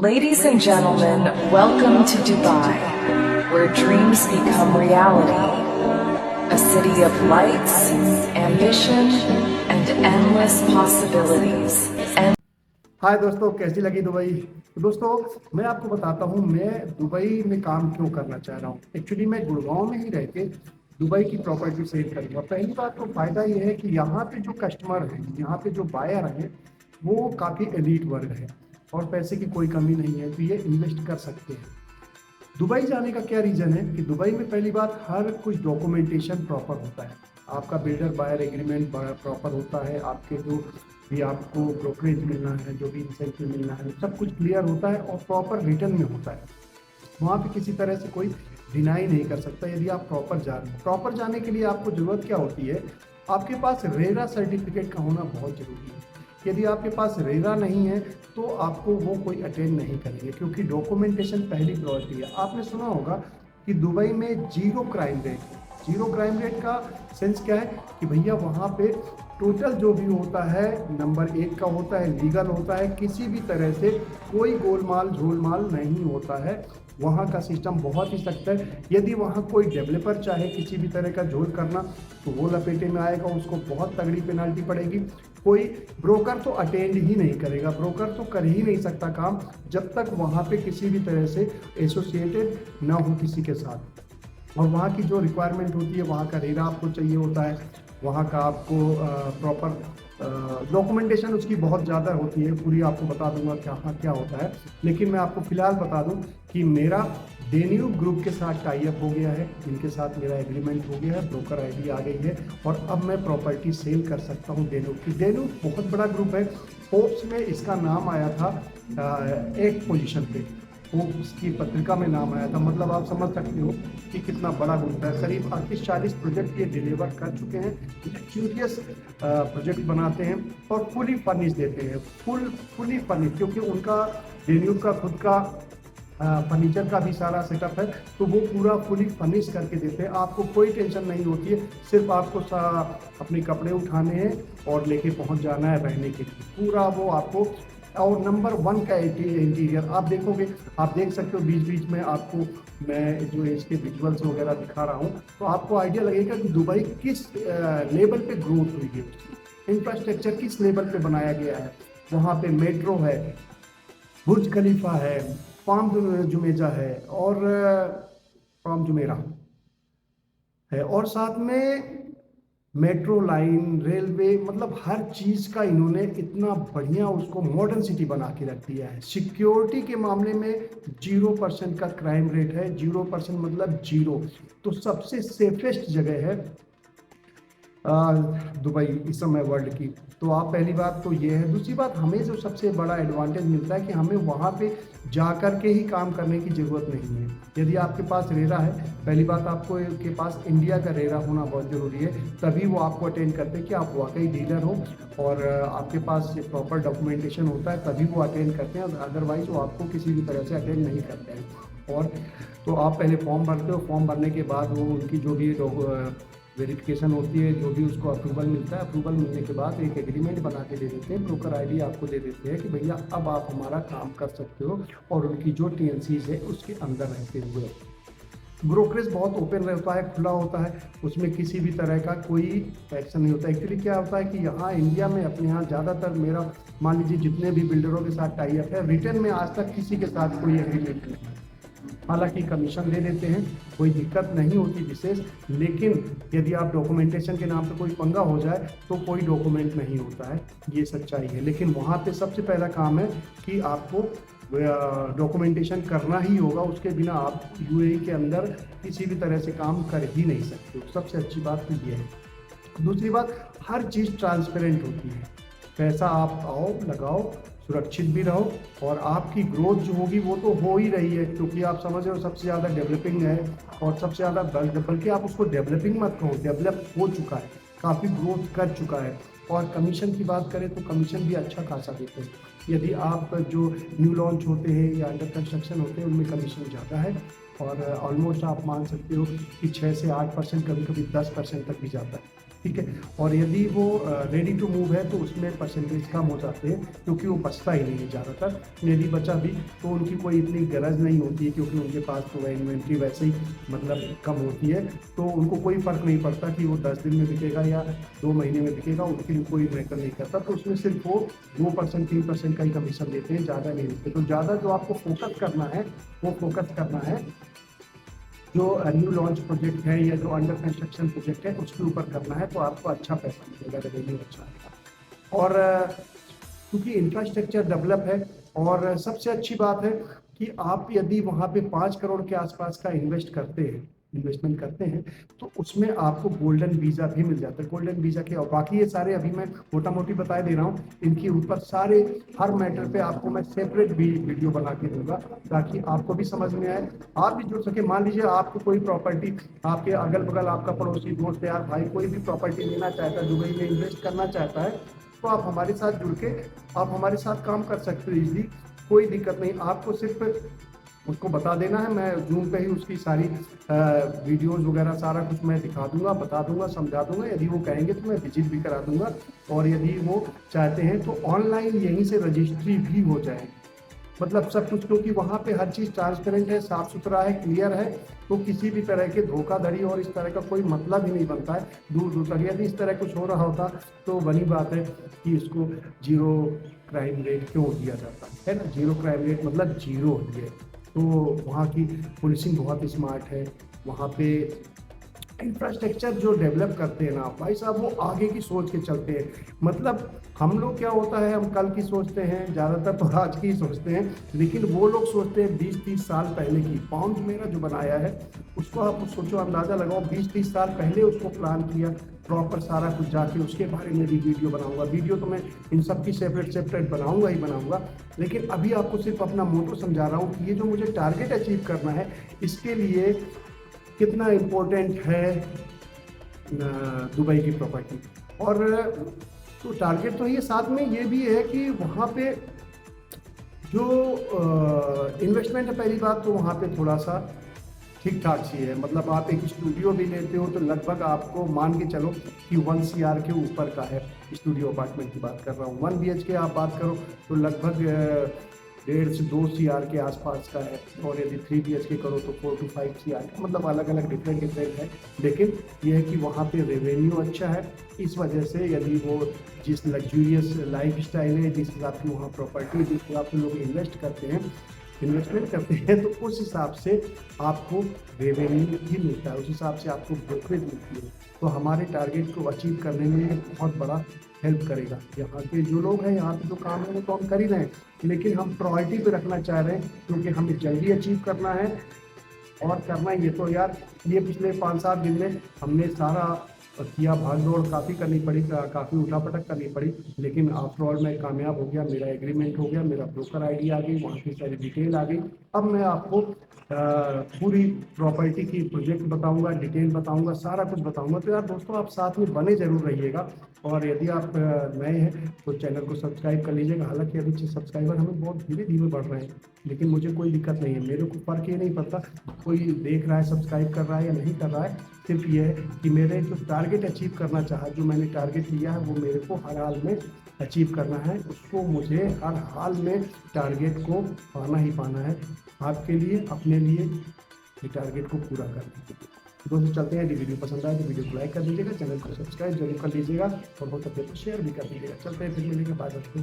Ladies and gentlemen, welcome to Dubai, where dreams become reality. A city of lights, ambition, and endless possibilities. हाय दोस्तों, कैसी लगी Dubai. तो दोस्तों, मैं आपको बताता हूँ मैं दुबई में काम क्यों करना चाह रहा हूँ। एक्चुअली मैं गुड़गांव में ही रह के दुबई की प्रॉपर्टी सेल करूँगा। पहली बात तो फ़ायदा ये है कि यहाँ पे जो कस्टमर हैं, यहाँ पे जो बायर हैं, वो काफ़ी एलीट वर्ग है और पैसे की कोई कमी नहीं है, तो ये इन्वेस्ट कर सकते हैं। दुबई जाने का क्या रीज़न है कि दुबई में पहली बात हर कुछ डॉक्यूमेंटेशन प्रॉपर होता है। आपका बिल्डर बायर एग्रीमेंट प्रॉपर होता है, आपके जो भी आपको ब्रोकरेज मिलना है, जो भी इंसेंटिव मिलना है, सब कुछ क्लियर होता है और प्रॉपर रिटर्न में होता है। वहाँ पे किसी तरह से कोई डिनाई नहीं कर सकता यदि आप प्रॉपर जा रहे हैं। प्रॉपर जाने के लिए आपको ज़रूरत क्या होती है, आपके पास रेरा सर्टिफिकेट का होना बहुत ज़रूरी है। यदि आपके पास रेरा नहीं है तो आपको वो कोई अटेंड नहीं करेंगे, क्योंकि डॉक्यूमेंटेशन पहली प्रायोरिटी है। आपने सुना होगा कि दुबई में जीरो क्राइम रेट है। जीरो क्राइम रेट का सेंस क्या है कि भैया वहाँ पे टोटल जो भी होता है नंबर 1 का होता है, लीगल होता है, किसी भी तरह से कोई गोलमाल झोलमाल नहीं होता है। वहाँ का सिस्टम बहुत ही सख्त है। यदि वहाँ कोई डेवलपर चाहे किसी भी तरह का झोल करना तो वो लपेटे में आएगा, उसको बहुत तगड़ी पेनाल्टी पड़ेगी। कोई ब्रोकर तो अटेंड ही नहीं करेगा, ब्रोकर तो कर ही नहीं सकता काम जब तक वहाँ पे किसी भी तरह से एसोसिएटेड ना हो किसी के साथ। और वहाँ की जो रिक्वायरमेंट होती है, वहाँ का रेरा आपको चाहिए होता है, वहाँ का आपको प्रॉपर डॉक्यूमेंटेशन उसकी बहुत ज़्यादा होती है। पूरी आपको बता दूंगा क्या होता है, लेकिन मैं आपको फ़िलहाल बता दूं कि मेरा डेन्यू ग्रुप के साथ टाई अप हो गया है, इनके साथ मेरा एग्रीमेंट हो गया है, ब्रोकर आईडी आ गई है और अब मैं प्रॉपर्टी सेल कर सकता हूं डेन्यू की। डेन्यू बहुत बड़ा ग्रुप है, फोर्ब्स में इसका नाम आया था 8 पोजीशन पे, फोर्ब्स की पत्रिका में नाम आया था। मतलब आप समझ सकते हो कि कितना बड़ा ग्रुप है। करीब 38-40 प्रोजेक्ट ये डिलीवर कर चुके हैं। क्यूरियस प्रोजेक्ट बनाते हैं और फुली फर्निश देते हैं, फुली फर्निश, क्योंकि उनका डेन्यू का खुद का फर्नीचर का भी सारा सेटअप है, तो वो पूरा फुली फर्निश करके देते हैं। आपको कोई टेंशन नहीं होती है, सिर्फ आपको अपने कपड़े उठाने हैं और लेके पहुंच जाना है रहने के लिए। पूरा वो आपको, और नंबर 1 का इंटीरियर आप देखोगे, आप देख सकते हो बीच बीच में आपको मैं जो इसके विजुअल्स वगैरह दिखा रहा हूँ, तो आपको आइडिया लगेगा कि दुबई किस लेवल पे ग्रोथ हुई है, इंफ्रास्ट्रक्चर किस लेवल पे बनाया गया है। वहाँ पे मेट्रो है, बुर्ज खलीफा है, पाम जुमेजा है और पाम जुमेरा है, और साथ में मेट्रो लाइन, रेलवे, मतलब हर चीज़ का इन्होंने इतना बढ़िया उसको मॉडर्न सिटी बना के रख दिया है। सिक्योरिटी के मामले में 0% का क्राइम रेट है। 0% मतलब जीरो। तो सबसे सेफेस्ट जगह है दुबई इस समय वर्ल्ड की। तो आप पहली बात तो ये है। दूसरी बात, हमें जो सबसे बड़ा एडवांटेज मिलता है कि हमें वहाँ पे जा कर के ही काम करने की ज़रूरत नहीं है। यदि आपके पास रेरा है, पहली बात आपको के पास इंडिया का रेरा होना बहुत ज़रूरी है, तभी वो आपको अटेंड करते हैं कि आप वाकई डीलर हो और आपके पास प्रॉपर डॉक्यूमेंटेशन होता है, तभी वो अटेंड करते हैं। अदरवाइज़ वो आपको किसी भी तरह से अटेंड नहीं करते हैं। और तो आप पहले फॉर्म भरते हो, फॉर्म भरने के बाद वो उनकी जो भी वेरिफिकेशन होती है, जो भी उसको अप्रूवल मिलता है, अप्रूवल मिलने के बाद एक एग्रीमेंट बना के दे देते हैं, ब्रोकर आईडी आपको दे देते हैं कि भैया अब आप हमारा काम कर सकते हो, और उनकी जो टीएनसीज है उसके अंदर रहते हुए। ब्रोकरेज बहुत ओपन रहता है, खुला होता है, उसमें किसी भी तरह का कोई एक्शन नहीं होता। एक्चुअली क्या होता है कि यहाँ इंडिया में अपने यहाँ ज़्यादातर मेरा मान लीजिए जितने भी बिल्डरों के साथ टाई अप है, रिटर्न में आज तक किसी के साथ कोई एग्रीमेंट नहीं है। हालांकि कमीशन दे देते हैं, कोई दिक्कत नहीं होती विशेष, लेकिन यदि आप डॉक्यूमेंटेशन के नाम पे कोई पंगा हो जाए तो कोई डॉक्यूमेंट नहीं होता है, ये सच्चाई है। लेकिन वहाँ पे सबसे पहला काम है कि आपको डॉक्यूमेंटेशन करना ही होगा, उसके बिना आप यूएई के अंदर किसी भी तरह से काम कर ही नहीं सकते हो। सबसे अच्छी बात तो ये है। दूसरी बात, हर चीज़ ट्रांसपेरेंट होती है। पैसा आप आओ लगाओ, सुरक्षित भी रहो, और आपकी ग्रोथ जो होगी वो तो हो ही रही है, क्योंकि आप समझ रहे हो सबसे ज़्यादा डेवलपिंग है, और सबसे ज़्यादा बल्कि आप उसको डेवलपिंग मत कहो, डेवलप हो चुका है, काफ़ी ग्रोथ कर चुका है। और कमीशन की बात करें तो कमीशन भी अच्छा खासा देते हैं। यदि आप जो न्यू लॉन्च होते हैं या अंडर कंस्ट्रक्शन होते हैं उनमें कमीशन ज़्यादा है, और ऑलमोस्ट आप मान सकते हो कि 6 से 8%, कभी कभी 10% तक भी जाता है। ठीक है। और यदि वो रेडी टू मूव है तो उसमें परसेंटेज कम हो जाते हैं, क्योंकि वो बचता ही नहीं है ज़्यादातर। यदि बचा भी तो उनकी कोई इतनी गरज नहीं होती है, क्योंकि उनके पास तो इन्वेंट्री वैसे ही मतलब कम होती है, तो उनको कोई फ़र्क नहीं पड़ता कि वो 10 दिन में बिकेगा या 2 महीने में बिकेगा, उनके लिए कोई मैटर नहीं करता। तो उसमें सिर्फ वो 2% 3% का ही कमीशन देते हैं, ज़्यादा नहीं देते। तो ज़्यादा जो आपको फोकस करना है वो फोकस करना है जो न्यू लॉन्च प्रोजेक्ट है या जो अंडर कंस्ट्रक्शन प्रोजेक्ट है उसके ऊपर करना है, तो आपको अच्छा पैसा मिलेगा, रेवेन्यू अच्छा आएगा। और क्योंकि इंफ्रास्ट्रक्चर डेवलप है, और सबसे अच्छी बात है कि आप यदि वहाँ पे 5 करोड़ के आसपास का इन्वेस्टमेंट करते हैं तो उसमें आपको गोल्डन वीज़ा भी मिल जाता है। गोल्डन वीज़ा के और बाकी ये सारे अभी मैं मोटा मोटी बता दे रहा हूँ, इनके ऊपर सारे हर मैटर पे आपको मैं सेपरेट भी वीडियो बना के दूंगा, ताकि आपको भी समझ में आए, आप भी जुड़ सके। मान लीजिए आपको कोई प्रॉपर्टी, आपके अगल बगल आपका पड़ोसी दोस्त यार भाई कोई भी प्रॉपर्टी लेना चाहता है, दुबई में इन्वेस्ट करना चाहता है, तो आप हमारे साथ जुड़ के आप हमारे साथ काम कर सकते हो इजीली, कोई दिक्कत नहीं। आपको सिर्फ उसको बता देना है, मैं जूम पे ही उसकी सारी वीडियोस वगैरह सारा कुछ मैं दिखा दूंगा, बता दूंगा, समझा दूंगा। यदि वो कहेंगे तो मैं विजिट भी करा दूंगा, और यदि वो चाहते हैं तो ऑनलाइन यहीं से रजिस्ट्री भी हो जाएगी, मतलब सब कुछ, क्योंकि वहाँ पे हर चीज़ ट्रांसपेरेंट है, साफ़ सुथरा है, क्लियर है। तो किसी भी तरह के धोखाधड़ी और इस तरह का कोई मतलब ही नहीं बनता है दूर दूर तक। यदि इस तरह कुछ हो रहा होता तो बनी बात है कि इसको जीरो क्राइम रेट क्यों दिया जाता है ना। जीरो क्राइम रेट मतलब जीरो होती है। तो वहाँ की पुलिसिंग बहुत स्मार्ट है, वहाँ पे इंफ्रास्ट्रक्चर जो डेवलप करते हैं ना भाई साहब, वो आगे की सोच के चलते हैं। मतलब हम लोग क्या होता है, हम कल की सोचते हैं, ज़्यादातर तो आज की ही सोचते हैं, लेकिन वो लोग सोचते हैं 20-30 साल पहले की। पाउंड मेरा जो बनाया है उसको आप सोचो, अंदाज़ा लगाओ, 20-30 साल पहले उसको प्लान किया प्रॉपर सारा कुछ, जाके उसके बारे में भी वीडियो बनाऊंगा। वीडियो तो मैं इन सब की सेपरेट बनाऊंगा ही बनाऊंगा, लेकिन अभी आपको सिर्फ अपना मोटो समझा रहा हूँ कि ये जो मुझे टारगेट अचीव करना है, इसके लिए कितना इम्पोर्टेंट है दुबई की प्रॉपर्टी। और तो टारगेट तो ये, साथ में ये भी है कि वहाँ पे जो इन्वेस्टमेंट है, पहली बात तो वहाँ पे थोड़ा सा ठीक ठाक सी है। मतलब आप एक स्टूडियो भी लेते हो तो लगभग आपको मान के चलो कि 1 CR के ऊपर का है। स्टूडियो अपार्टमेंट की बात कर रहा हूँ। 1 BHK आप बात करो तो लगभग 1.5 से 2 CR के आसपास का है, और यदि 3 BHK करो तो 4 to 5 CR, मतलब अलग अलग डिफरेंट है। लेकिन यह है कि वहाँ पे रेवेन्यू अच्छा है, इस वजह से यदि वो जिस लग्जूरियस लाइफ स्टाइल है, जिस हिसाब की वहाँ प्रॉपर्टी, जिस हिसाब से लोग इन्वेस्टमेंट करते हैं, तो उस हिसाब से आपको रेवेन्यू भी मिलता है, उस हिसाब से आपको ब्रोकरेज मिलती है। तो हमारे टारगेट को अचीव करने में बहुत बड़ा हेल्प करेगा। यहाँ के जो लोग हैं, यहाँ पे जो काम है वो तो हम कर ही रहे हैं, लेकिन हम प्रायोरिटी पे रखना चाह रहे हैं, क्योंकि हमें जल्दी अचीव करना है। और करना ये तो यार, ये पिछले 5-7 दिन में हमने सारा किया, भाग दौड़ काफ़ी करनी पड़ी, काफ़ी उठापटक करनी पड़ी, लेकिन आफ्टर ऑल मैं कामयाब हो गया। मेरा एग्रीमेंट हो गया, मेरा ब्रोकर आईडी आ गई, वहाँ की सारी डिटेल आ गई। अब मैं आपको पूरी प्रॉपर्टी की प्रोजेक्ट बताऊंगा, डिटेल बताऊंगा, सारा कुछ बताऊंगा। तो यार दोस्तों, आप साथ में बने जरूर रहिएगा। और यदि आप नए हैं तो चैनल को सब्सक्राइब कर लीजिएगा। हालांकि अभी सब्सक्राइबर हमें बहुत धीरे धीरे बढ़ रहे हैं, लेकिन मुझे कोई दिक्कत नहीं है। मेरे को फ़र्क ये नहीं पड़ता कोई देख रहा है, सब्सक्राइब कर रहा है या नहीं कर रहा है। सिर्फ ये है कि मेरे जो टारगेट अचीव करना चाहा, जो मैंने टारगेट लिया है, वो मेरे को हर हाल में अचीव करना है। उसको मुझे हर हाल में टारगेट को पाना ही पाना है। आपके लिए, अपने लिए ये टारगेट को पूरा करना है। दोस्तों चलते हैं। यदि वीडियो पसंद आए तो वीडियो को लाइक कर दीजिएगा, चैनल को सब्सक्राइब जरूर कर लीजिएगा, और हो सके तो शेयर भी कर दीजिएगा। चलते हैं, फिर मिलेंगे, बाय दोस्तों।